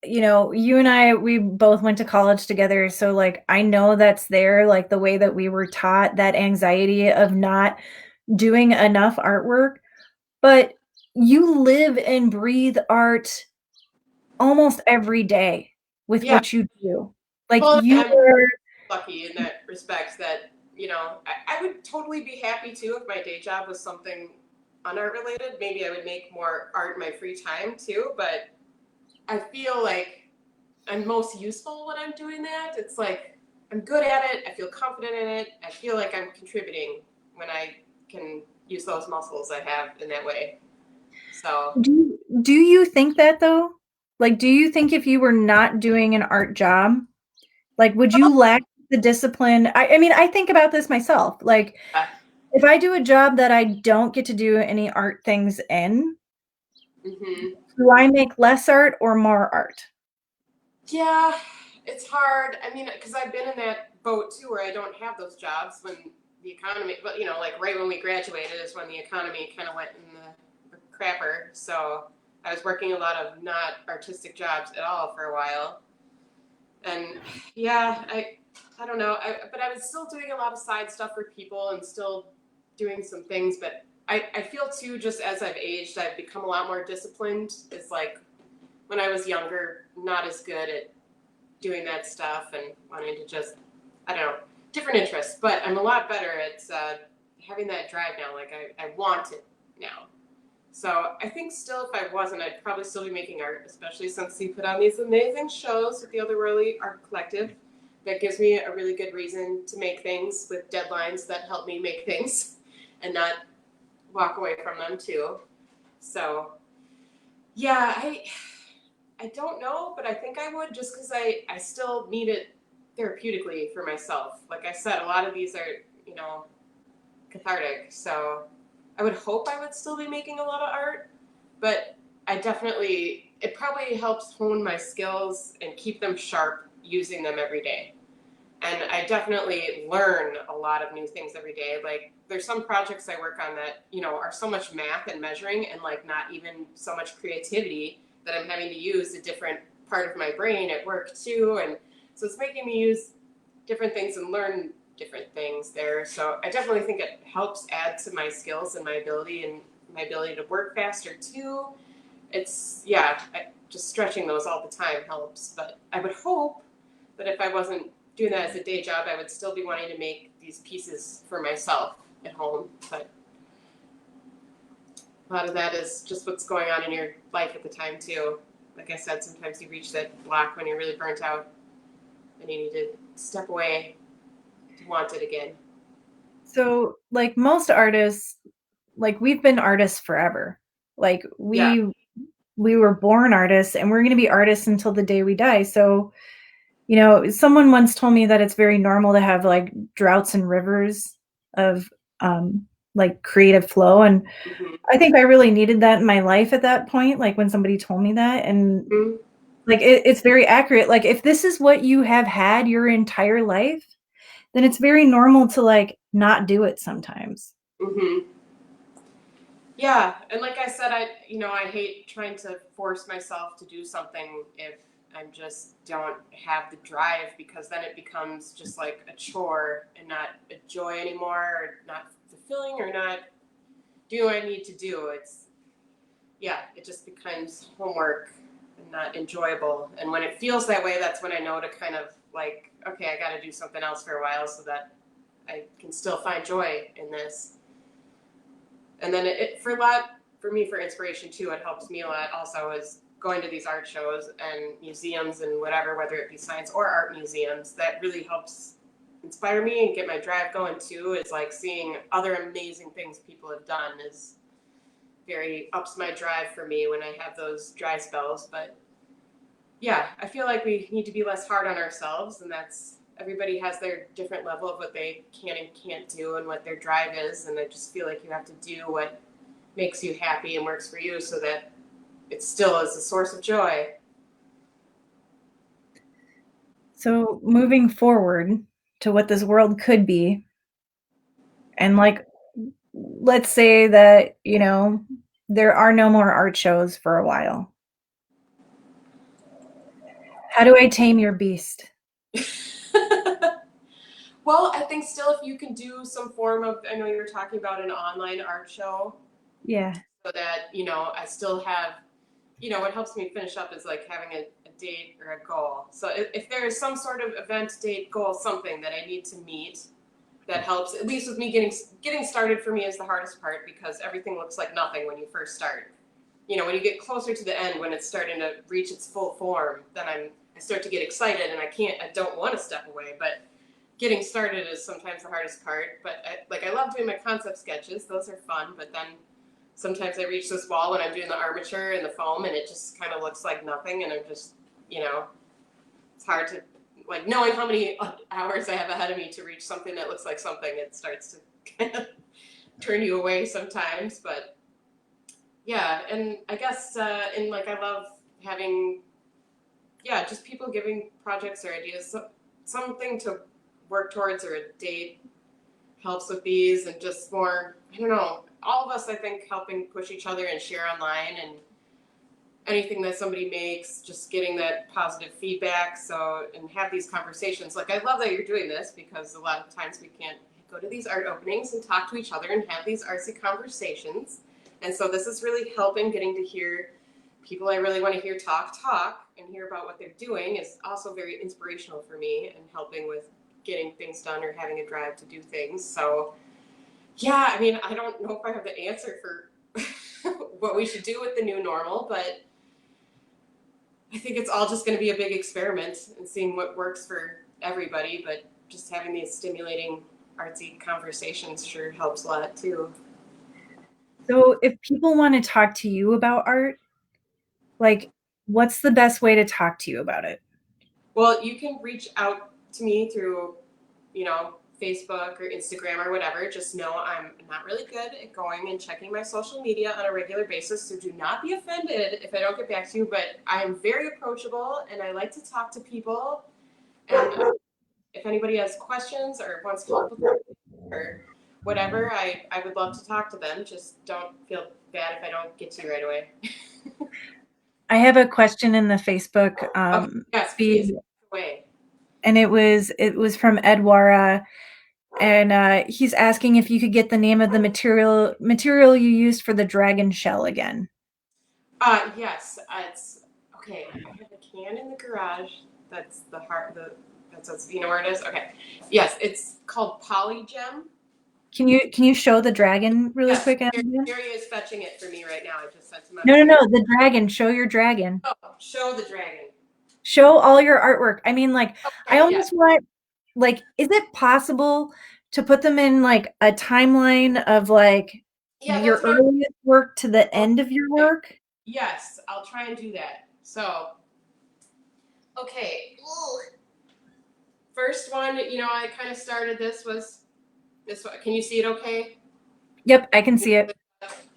you and I, we both went to college together. So, like, I know that's there, like the way that we were taught, that anxiety of not doing enough artwork. But you live and breathe art almost every day with what you do. Like, well, you I'm are lucky in that respect that, I would totally be happy too if my day job was something unart related. Maybe I would make more art in my free time too, but I feel like I'm most useful when I'm doing that. It's like I'm good at it. I feel confident in it. I feel like I'm contributing when I can use those muscles I have in that way. So do you think that though? Like, do you think if you were not doing an art job, like, would you lack the discipline? I mean, I think about this myself. Like, if I do a job that I don't get to do any art things in, do I make less art or more art? yeah, it's hard. I mean, because I've been in that boat too, where I don't have those jobs when the economy. But like right when we graduated is when the economy kind of went in the crapper. So I was working a lot of not artistic jobs at all for a while, and yeah, I don't know. But I was still doing a lot of side stuff for people and still doing some things. But I feel too, just as I've aged, I've become a lot more disciplined. It's like when I was younger, not as good at doing that stuff and wanting to just, I don't know, different interests. But I'm a lot better at having that drive now. Like I want it now. So I think still, if I wasn't, I'd probably still be making art, especially since you put on these amazing shows with the Otherworldly Art Collective. That gives me a really good reason to make things with deadlines that help me make things and not walk away from them too. So yeah, I don't know, but I think I would just because I still need it therapeutically for myself. Like I said, a lot of these are, cathartic. So I would hope I would still be making a lot of art, but it probably helps hone my skills and keep them sharp using them every day. And I definitely learn a lot of new things every day. Like there's some projects I work on that, are so much math and measuring and like not even so much creativity that I'm having to use a different part of my brain at work too. And so it's making me use different things and learn different things there. So I definitely think it helps add to my skills and my ability to work faster too. It's, just stretching those all the time helps. But I would hope that if I wasn't doing that as a day job, I would still be wanting to make these pieces for myself at home. But a lot of that is just what's going on in your life at the time too. Like I said, sometimes you reach that block when you're really burnt out and you need to step away to want it again. So, like most artists, like we've been artists forever. Like we were born artists, and we're going to be artists until the day we die. So, someone once told me that it's very normal to have like droughts and rivers of like creative flow. And I think I really needed that in my life at that point, like when somebody told me that. And like it's very accurate. Like if this is what you have had your entire life, then it's very normal to like not do it sometimes. Yeah, and like I said, I hate trying to force myself to do something if I just don't have the drive, because then it becomes just like a chore and not a joy anymore, or not fulfilling, or not do what I need to do. It just becomes homework and not enjoyable. And when it feels that way, that's when I know to kind of like, okay, I got to do something else for a while so that I can still find joy in this. And then for me, for inspiration too, it helps me a lot also is going to these art shows and museums and whatever, whether it be science or art museums. That really helps inspire me and get my drive going too. Is like seeing other amazing things people have done is very ups my drive for me when I have those dry spells. But yeah, I feel like we need to be less hard on ourselves, and everybody has their different level of what they can and can't do and what their drive is. And I just feel like you have to do what makes you happy and works for you so that it still is a source of joy. So moving forward to what this world could be, and like, let's say that, there are no more art shows for a while. How do I tame your beast? Well, I think still if you can do some form of, I know you were talking about an online art show. Yeah. So that, I still have, what helps me finish up is like having a date or a goal. So if there is some sort of event, date, goal, something that I need to meet, that helps, at least with me getting started for me is the hardest part, because everything looks like nothing when you first start. When you get closer to the end, when it's starting to reach its full form, then I start to get excited and I don't want to step away. But getting started is sometimes the hardest part. But I love doing my concept sketches. Those are fun. But then sometimes I reach this wall when I'm doing the armature and the foam, and it just kind of looks like nothing. And I'm just, it's hard to, like, knowing how many hours I have ahead of me to reach something that looks like something, it starts to kind of turn you away sometimes. But yeah, and I guess, I love having, just people giving projects or ideas, something to work towards, or a date helps with these, and just more, I don't know, all of us, I think, helping push each other and share online, and anything that somebody makes, just getting that positive feedback. And have these conversations. Like, I love that you're doing this, because a lot of times we can't go to these art openings and talk to each other and have these artsy conversations. And so this is really helping, getting to hear people I really want to hear talk and hear about what they're doing is also very inspirational for me, and helping with getting things done or having a drive to do things. So yeah, I mean, I don't know if I have the answer for what we should do with the new normal, but I think it's all just going to be a big experiment and seeing what works for everybody. But just having these stimulating artsy conversations sure helps a lot too. So if people want to talk to you about art, like, what's the best way to talk to you about it? Well, you can reach out to me through, Facebook or Instagram or whatever. Just know I'm not really good at going and checking my social media on a regular basis, so do not be offended if I don't get back to you. But I am very approachable, and I like to talk to people. And if anybody has questions or wants help with it or whatever, I would love to talk to them. Just don't feel bad if I don't get to you right away. I have a question in the Facebook Yes, feed, please. Away. and it was from Edwara, and he's asking if you could get the name of the material you used for the dragon shell again. Yes, it's okay. I have a can in the garage. That's the heart. That's you know where it is. Okay. Yes, it's called Polygem. Can you show the dragon really Yes, quick? Gary is fetching it for me right now. I just sent him. No, the dragon. Show your dragon. Oh, show the dragon. Show all your artwork. I mean, like, Okay, I almost want, like, is it possible to put them in like a timeline of like your earliest work to the end of your work? Yes, I'll try and do that. So, okay. First one, you know, I kind of started this one. Can you see it okay? Yep, I can see it.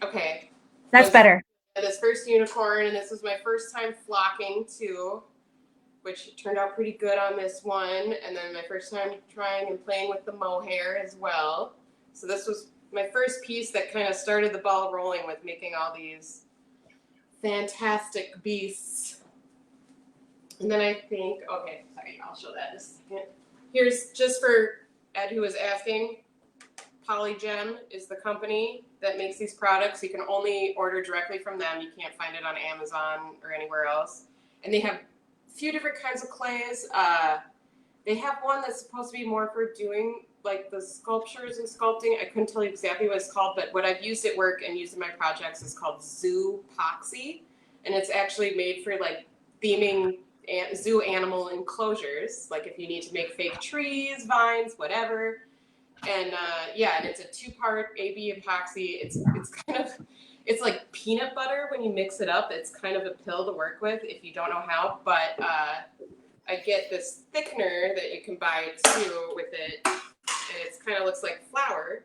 Okay. That's better. This first unicorn, and this was my first time flocking too, which turned out pretty good on this one. And then my first time trying and playing with the mohair as well. So this was my first piece that kind of started the ball rolling with making all these fantastic beasts. And then I think, okay, sorry, I'll show that in a second. Here's just for Ed who was asking, Polygem is the company that makes these products. You can only order directly from them. You can't find it on Amazon or anywhere else. And they have a few different kinds of clays. They have one that's supposed to be more for doing like the sculptures and sculpting. I couldn't tell you exactly what it's called, but what I've used at work and used in my projects is called zoo epoxy. And it's actually made for like theming zoo animal enclosures, like if you need to make fake trees, vines, whatever. And and it's a 2-part AB epoxy. It's like peanut butter when you mix it up. It's kind of a pill to work with if you don't know how. But I get this thickener that you can buy too with it, and it kind of looks like flour.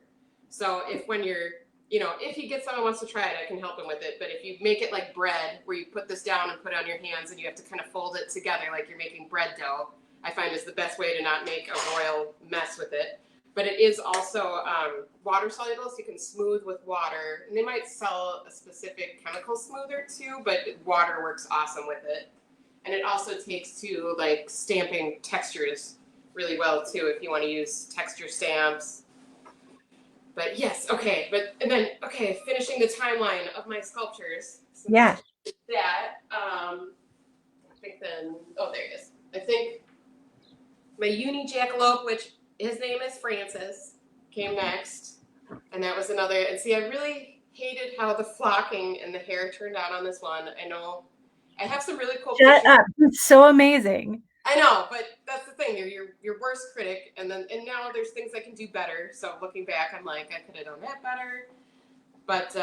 So if you get someone who wants to try it, I can help them with it. But if you make it like bread, where you put this down and put it on your hands, and you have to kind of fold it together like you're making bread dough, I find is the best way to not make a royal mess with it. But it is also water soluble, so you can smooth with water. And they might sell a specific chemical smoother too, but water works awesome with it. And it also takes to like stamping textures really well too, if you want to use texture stamps. But yes, okay. Finishing the timeline of my sculptures. Yeah. That, I think then, oh, there it is. I think my uni jackalope, which his name is Francis, came next. And that was another, and see, I really hated how the flocking and the hair turned out on this one. I know I have some really cool Shut pictures. up. It's so amazing. I know, but that's the thing. You're your worst critic, and now there's things I can do better. So looking back, I'm like, I could have done that better. But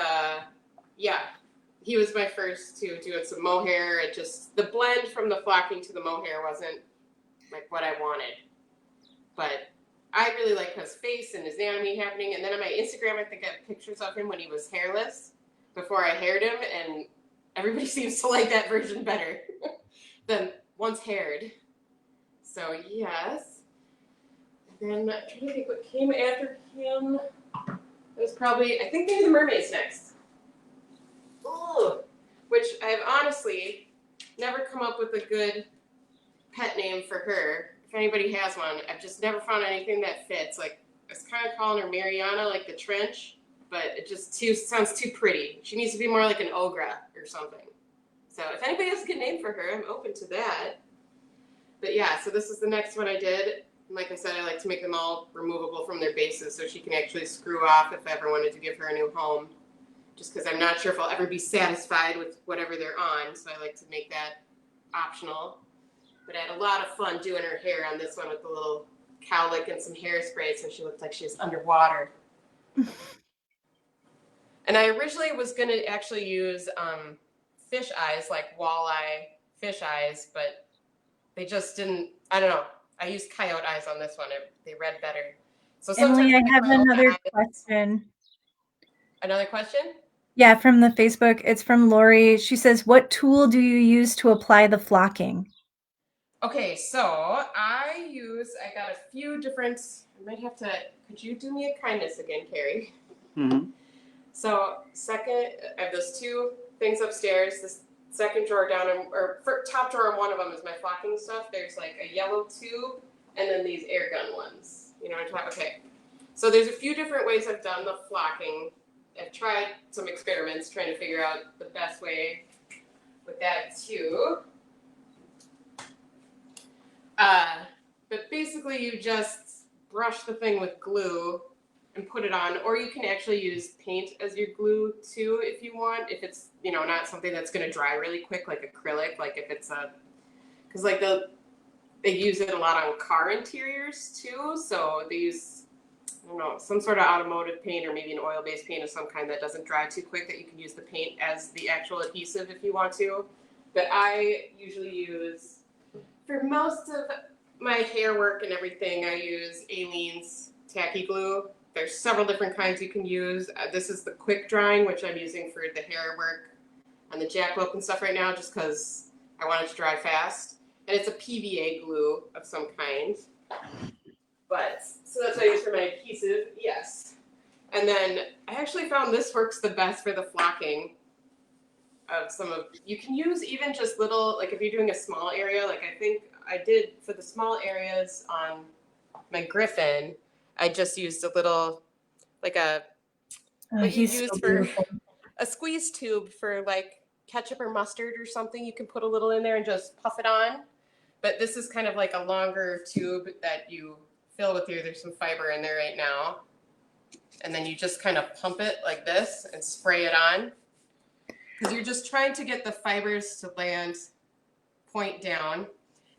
he was my first to doing some mohair. It just the blend from the flocking to the mohair wasn't like what I wanted. But I really like his face and his anatomy happening. And then on my Instagram, I think I have pictures of him when he was hairless before I haired him, and everybody seems to like that version better than once haired. So yes. And then I'm trying to think what came after him. It was probably, I think maybe the mermaid's next. Ooh, which I've honestly never come up with a good pet name for her. If anybody has one, I've just never found anything that fits. Like, I was kind of calling her Mariana, like the trench, but it just sounds too pretty. She needs to be more like an ogre or something. So if anybody has a good name for her, I'm open to that. But yeah, so this is the next one I did. And like I said, I like to make them all removable from their bases so she can actually screw off if I ever wanted to give her a new home. Just because I'm not sure if I'll ever be satisfied with whatever they're on, so I like to make that optional. But I had a lot of fun doing her hair on this one with the little cowlick and some hairspray, so she looked like she was underwater. And I originally was going to actually use fish eyes, like walleye fish eyes, but they just didn't, I don't know. I used coyote eyes on this one. They read better. So Emily, I have another question. Another question? Yeah, from the Facebook. It's from Lori. She says, what tool do you use to apply the flocking? Okay, so I got a few different, could you do me a kindness again, Carrie? Mm-hmm. So I have those two things upstairs. This second drawer down, top drawer in one of them is my flocking stuff. There's like a yellow tube and then these air gun ones. You know what I'm talking about? Okay. So there's a few different ways I've done the flocking. I've tried some experiments trying to figure out the best way with that too. But basically you just brush the thing with glue and put it on, or you can actually use paint as your glue too if you want, if it's, you know, not something that's going to dry really quick like acrylic, like if it's a, because like they use it a lot on car interiors too, so they use, I don't know, some sort of automotive paint or maybe an oil-based paint of some kind that doesn't dry too quick, that you can use the paint as the actual adhesive if you want to. But I usually use, for most of my hair work and everything, I use Aleene's tacky glue. There's several different kinds you can use. This is the quick drying, which I'm using for the hair work on the jackalope and stuff right now, just because I want it to dry fast. And it's a PVA glue of some kind. But, so that's what I use for my adhesive, yes. And then I actually found this works the best for the flocking of some of, you can use even just little, like if you're doing a small area, like I think I did for the small areas on my griffin, I just used a little, like a, what you use for a squeeze tube for like ketchup or mustard or something. You can put a little in there and just puff it on. But this is kind of like a longer tube that you fill with there's some fiber in there right now. And then you just kind of pump it like this and spray it on. Because you're just trying to get the fibers to land point down.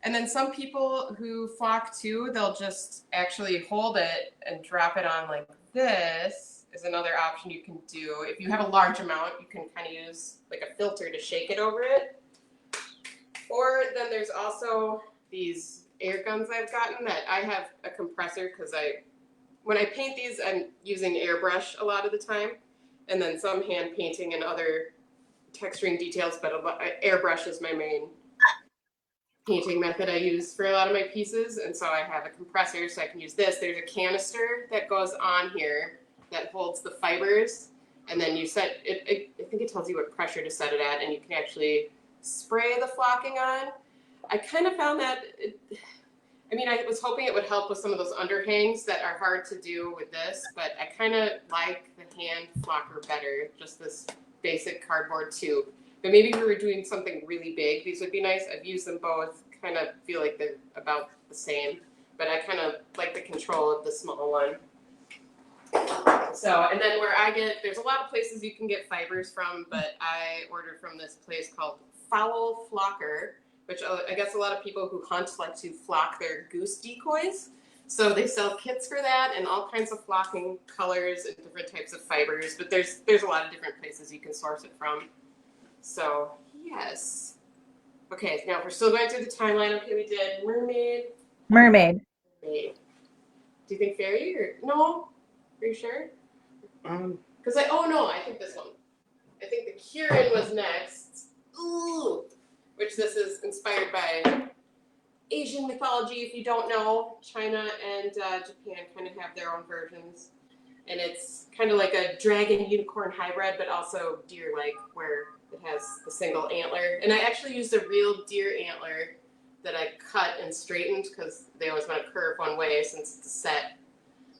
And then some people who flock too, they'll just actually hold it and drop it on like this is another option you can do. If you have a large amount, you can kind of use like a filter to shake it over it. Or then there's also these air guns I've gotten that I have a compressor because when I paint these, I'm using airbrush a lot of the time. And then some hand painting and other texturing details, but airbrush is my main painting method I use for a lot of my pieces, and so I have a compressor so I can use this. There's a canister that goes on here that holds the fibers, and then you set it, I think it tells you what pressure to set it at, and you can actually spray the flocking on. I kind of found that, I was hoping it would help with some of those underhangs that are hard to do with this, but I kind of like the hand flocker better, just this basic cardboard tube. But maybe if we were doing something really big, these would be nice. I've used them both, kind of feel like they're about the same, but I kind of like the control of the small one. So, and then where I get, there's a lot of places you can get fibers from, but I ordered from this place called Fowl Flocker, which I guess a lot of people who hunt like to flock their goose decoys. So they sell kits for that and all kinds of flocking colors and different types of fibers, but there's a lot of different places you can source it from. So, yes. Okay, now if we're still going through the timeline. Okay, we did mermaid. Mermaid. Do you think fairy or no? Are you sure? Because I think this one. I think the Kieran was next. Ooh, which this is inspired by Asian mythology. If you don't know, China and Japan kind of have their own versions. And it's kind of like a dragon unicorn hybrid, but also deer-like, where it has the single antler. And I actually used a real deer antler that I cut and straightened because they always want to curve one way since it's a set.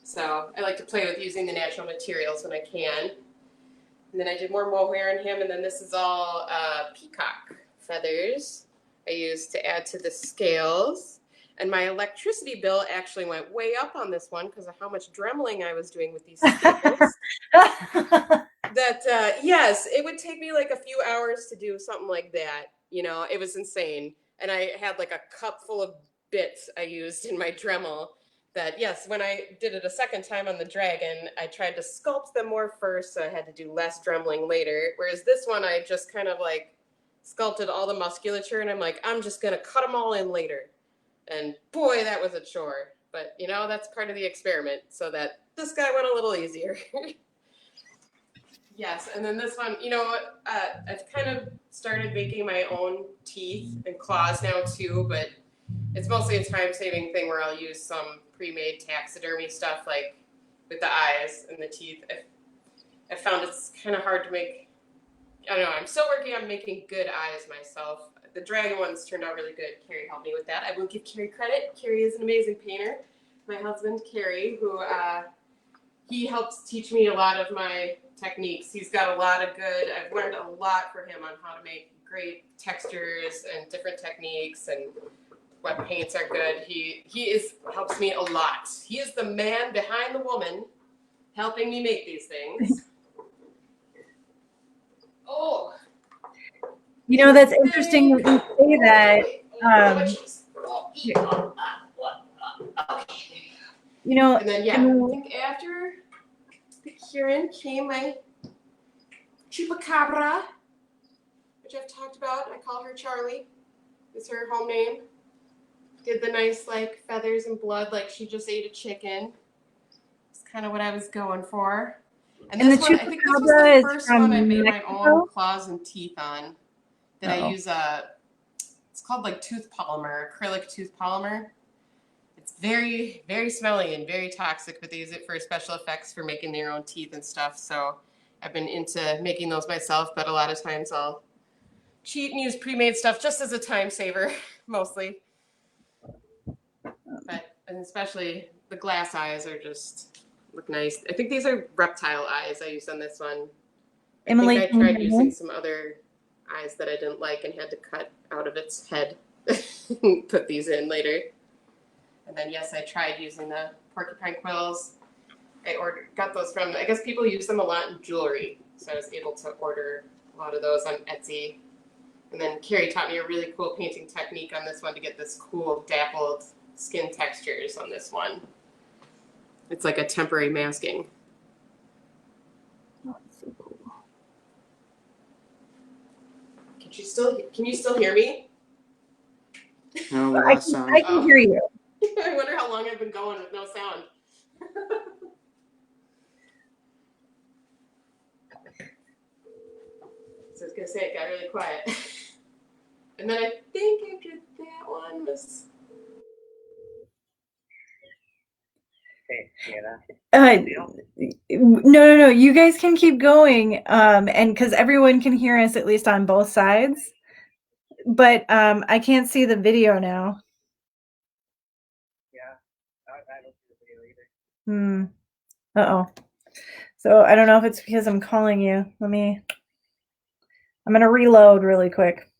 So I like to play with using the natural materials when I can. And then I did more mohair on him, and then this is all peacock feathers I used to add to the scales. And my electricity bill actually went way up on this one because of how much dremeling I was doing with these scales. Yes, it would take me like a few hours to do something like that. It was insane. And I had like a cup full of bits I used in my Dremel that, yes, when I did it a second time on the dragon, I tried to sculpt them more first, so I had to do less dremeling later. Whereas this one, I just kind of like sculpted all the musculature, and I'm like, I'm just going to cut them all in later. And boy, that was a chore. But, that's part of the experiment, so that this guy went a little easier. Yes, and then this one, I've kind of started making my own teeth and claws now too, but it's mostly a time-saving thing where I'll use some pre-made taxidermy stuff, like with the eyes and the teeth. I found it's kind of hard to make. I don't know, I'm still working on making good eyes myself. The dragon ones turned out really good. Carrie helped me with that. I will give Carrie credit. Carrie is an amazing painter. My husband, Carrie, who he helps teach me a lot of my techniques. He's got a lot of good, I've learned a lot from him on how to make great textures and different techniques and what paints are good. Helps me a lot. He is the man behind the woman helping me make these things. Oh. You know, that's interesting that you say that. You know, and then I think after the Kieran came my chupacabra, which I've talked about. I call her Charlie. It's her home name. Did the nice like feathers and blood, like she just ate a chicken. It's kind of what I was going for. And this one, I think this was the first one I made my own claws and teeth on. That I use it's called like tooth polymer, acrylic tooth polymer. It's very, very smelly and very toxic, but they use it for special effects for making their own teeth and stuff. So I've been into making those myself, but a lot of times I'll cheat and use pre-made stuff just as a time saver, mostly. And especially the glass eyes are just look nice. I think these are reptile eyes I used on this one. Emily, I think I tried using some other eyes that I didn't like and had to cut out of its head. Put these in later. And then yes, I tried using the porcupine quills. Got those from, I guess people use them a lot in jewelry. So I was able to order a lot of those on Etsy. And then Carrie taught me a really cool painting technique on this one to get this cool dappled skin textures on this one. It's like a temporary masking. Oh, it's so cool. Can you still hear me? No, we lost sound. I can hear you. I wonder how long I've been going with no sound. So I was gonna say it got really quiet. And then I think after that one was No. You guys can keep going, and because everyone can hear us at least on both sides, but I can't see the video now. Yeah, I don't see the video either. Uh-oh. So I don't know if it's because I'm calling you. I'm gonna reload really quick.